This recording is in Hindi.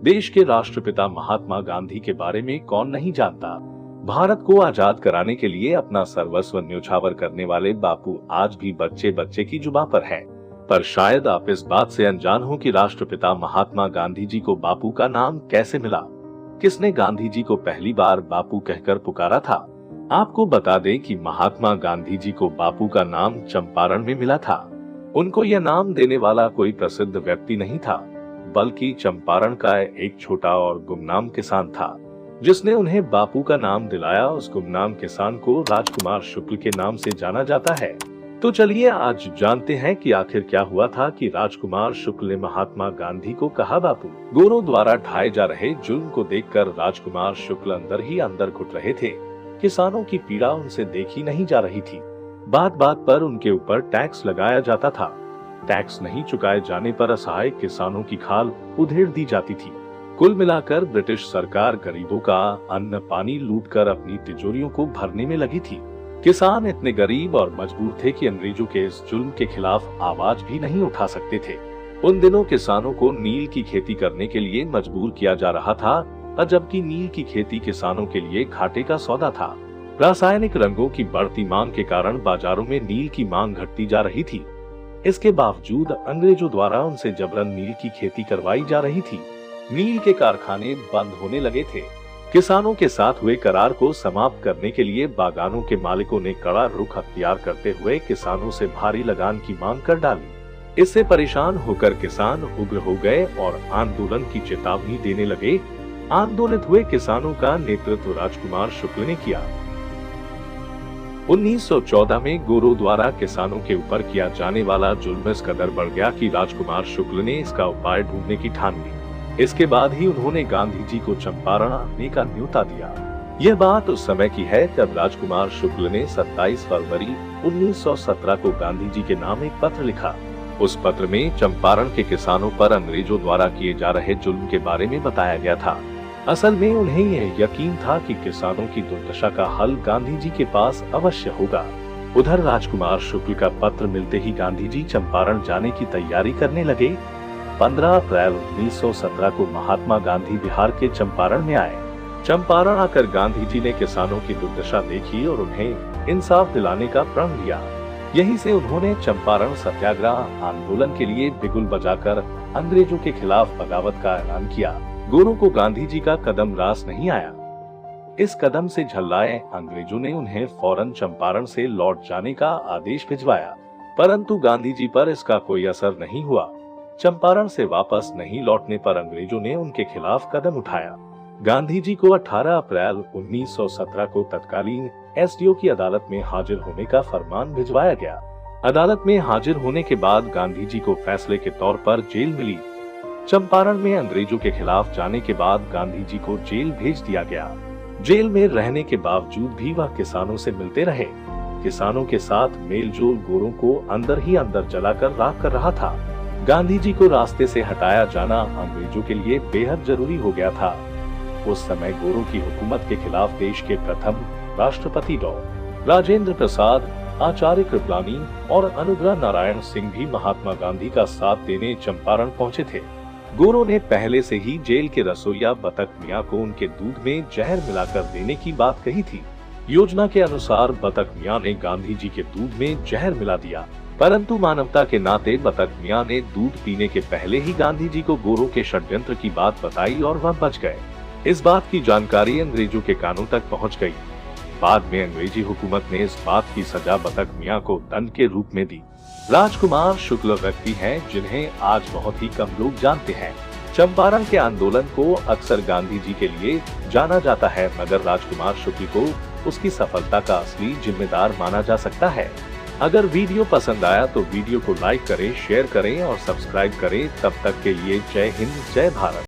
देश के राष्ट्रपिता महात्मा गांधी के बारे में कौन नहीं जानता। भारत को आजाद कराने के लिए अपना सर्वस्व न्योछावर करने वाले बापू आज भी बच्चे बच्चे की जुबां पर है। पर शायद आप इस बात से अनजान हो कि राष्ट्रपिता महात्मा गांधी जी को बापू का नाम कैसे मिला। किसने गांधी जी को पहली बार बापू कहकर पुकारा था। आपको बता दें कि महात्मा गांधी जी को बापू का नाम चंपारण में मिला था। उनको यह नाम देने वाला कोई प्रसिद्ध व्यक्ति नहीं था, बल्कि चंपारण का एक छोटा और गुमनाम किसान था, जिसने उन्हें बापू का नाम दिलाया। उस गुमनाम किसान को राजकुमार शुक्ल के नाम से जाना जाता है। तो चलिए आज जानते हैं कि आखिर क्या हुआ था कि राजकुमार शुक्ल ने महात्मा गांधी को कहा बापू। गोरों द्वारा ढाए जा रहे जुल्म को देखकर राजकुमार शुक्ल अंदर ही अंदर घुट रहे थे। किसानों की पीड़ा उनसे देखी नहीं जा रही थी। बात बात पर उनके ऊपर टैक्स लगाया जाता था। टैक्स नहीं चुकाए जाने पर असहाय किसानों की खाल उधेड़ दी जाती थी। कुल मिलाकर ब्रिटिश सरकार गरीबों का अन्न पानी लूटकर अपनी तिजोरियों को भरने में लगी थी। किसान इतने गरीब और मजबूर थे कि अंग्रेजों के इस जुल्म के खिलाफ आवाज भी नहीं उठा सकते थे। उन दिनों किसानों को नील की खेती करने के लिए मजबूर किया जा रहा था, जबकि नील की खेती किसानों के लिए घाटे का सौदा था। रासायनिक रंगों की बढ़ती मांग के कारण बाजारों में नील की मांग घटती जा रही थी। इसके बावजूद अंग्रेजों द्वारा उनसे जबरन नील की खेती करवाई जा रही थी। नील के कारखाने बंद होने लगे थे। किसानों के साथ हुए करार को समाप्त करने के लिए बागानों के मालिकों ने कड़ा रुख अख्तियार करते हुए किसानों से भारी लगान की मांग कर डाली। इससे परेशान होकर किसान उग्र हो गए और आंदोलन की चेतावनी देने लगे। आंदोलित हुए किसानों का नेतृत्व राजकुमार शुक्ल ने किया। 1914 में गोरों द्वारा किसानों के ऊपर किया जाने वाला जुल्म इस कदर बढ़ गया कि राजकुमार शुक्ल ने इसका उपाय ढूंढने की ठान ली। इसके बाद ही उन्होंने गांधी जी को चंपारण आने का न्योता दिया। यह बात उस समय की है जब राजकुमार शुक्ल ने 27 फरवरी 1917 को गांधी जी के नाम एक पत्र लिखा। उस पत्र में चंपारण के किसानों पर अंग्रेजों द्वारा किए जा रहे जुल्म के बारे में बताया गया था। असल में उन्हें यह यकीन था कि किसानों की दुर्दशा का हल गांधी जी के पास अवश्य होगा। उधर राजकुमार शुक्ल का पत्र मिलते ही गांधी जी चंपारण जाने की तैयारी करने लगे। 15 अप्रैल 1917 को महात्मा गांधी बिहार के चंपारण में आए। चंपारण आकर गांधी जी ने किसानों की दुर्दशा देखी और उन्हें इंसाफ दिलाने का प्रण लिया। यहीं से उन्होंने चंपारण सत्याग्रह आंदोलन के लिए बिगुल बजाकर अंग्रेजों के खिलाफ बगावत का ऐलान किया। गोरों को गांधी जी का कदम रास नहीं आया। इस कदम से झल्लाए अंग्रेजों ने उन्हें फौरन चंपारण से लौट जाने का आदेश भिजवाया, परंतु गांधी जी पर इसका कोई असर नहीं हुआ। चंपारण से वापस नहीं लौटने पर अंग्रेजों ने उनके खिलाफ कदम उठाया। गांधी जी को 18 अप्रैल 1917 को तत्कालीन एसडीओ की अदालत में हाजिर होने का फरमान भिजवाया गया। अदालत में हाजिर होने के बाद गांधी जी को फैसले के तौर पर जेल मिली। चंपारण में अंग्रेजों के खिलाफ जाने के बाद गांधी जी को जेल भेज दिया गया। जेल में रहने के बावजूद भी वह किसानों से मिलते रहे। किसानों के साथ मेलजोल गोरों को अंदर ही अंदर जलाकर राख कर रहा था। गांधी जी को रास्ते से हटाया जाना अंग्रेजों के लिए बेहद जरूरी हो गया था। उस समय गोरों की हुकूमत के खिलाफ देश के प्रथम राष्ट्रपति डॉ. राजेंद्र प्रसाद, आचार्य कृपलानी और अनुग्रह नारायण सिंह भी महात्मा गांधी का साथ देने चंपारण पहुंचे थे। गोरों ने पहले से ही जेल के रसोइया बतख मियाँ को उनके दूध में जहर मिलाकर देने की बात कही थी। योजना के अनुसार बतख मियाँ ने गांधी जी के दूध में जहर मिला दिया, परंतु मानवता के नाते बतख मियाँ ने दूध पीने के पहले ही गांधी जी को गोरों के षड्यंत्र की बात बताई और वह बच गए। इस बात की जानकारी अंग्रेजों के कानों तक पहुँच गयी। बाद में अंग्रेजी हुकूमत ने इस बात की सजा बतख मियाँ को दंड के रूप में दी। राजकुमार शुक्ल व्यक्ति हैं जिन्हें आज बहुत ही कम लोग जानते हैं। चंपारण के आंदोलन को अक्सर गांधी जी के लिए जाना जाता है, मगर राजकुमार शुक्ल को उसकी सफलता का असली जिम्मेदार माना जा सकता है। अगर वीडियो पसंद आया तो वीडियो को लाइक करें, शेयर करें और सब्सक्राइब करें। तब तक के लिए जय हिंद, जय भारत।